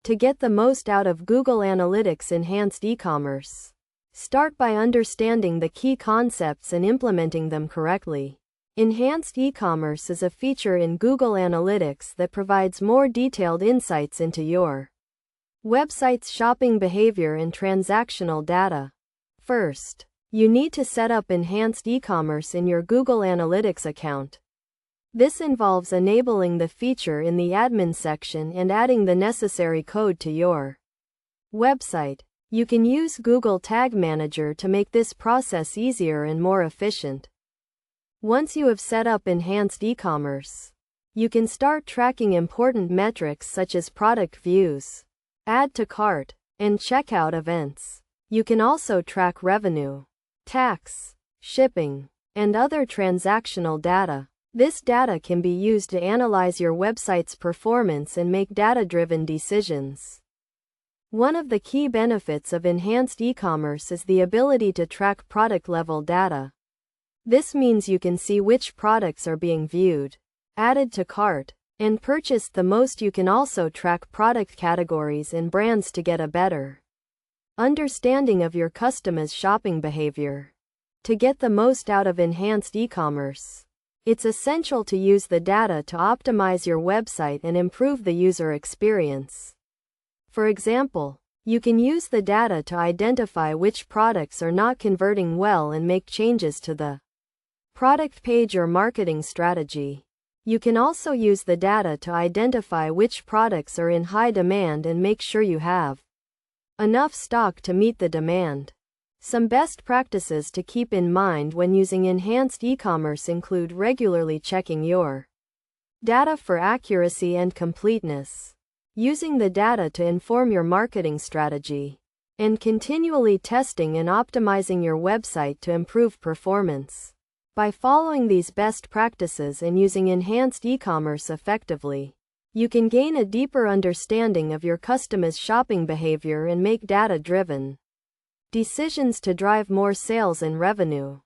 To get the most out of Google Analytics Enhanced E-commerce, start by understanding the key concepts and implementing them correctly. Enhanced e-commerce is a feature in Google Analytics that provides more detailed insights into your website's shopping behavior and transactional data. First, you need to set up Enhanced e-commerce in your Google Analytics account. This involves enabling the feature in the admin section and adding the necessary code to your website. You can use Google Tag Manager to make this process easier and more efficient. Once you have set up Enhanced e-commerce, you can start tracking important metrics such as product views, add to cart, and checkout events. You can also track revenue, tax, shipping, and other transactional data. This data can be used to analyze your website's performance and make data-driven decisions. One of the key benefits of Enhanced e-commerce is the ability to track product-level data. This means you can see which products are being viewed, added to cart, and purchased the most. You can also track product categories and brands to get a better understanding of your customers' shopping behavior. To get the most out of Enhanced e-commerce, it's essential to use the data to optimize your website and improve the user experience. For example, you can use the data to identify which products are not converting well and make changes to the product page or marketing strategy. You can also use the data to identify which products are in high demand and make sure you have enough stock to meet the demand. Some best practices to keep in mind when using Enhanced e-commerce include regularly checking your data for accuracy and completeness, using the data to inform your marketing strategy, and continually testing and optimizing your website to improve performance. By following these best practices and using Enhanced e-commerce effectively, you can gain a deeper understanding of your customers' shopping behavior and make data-driven decisions to drive more sales and revenue.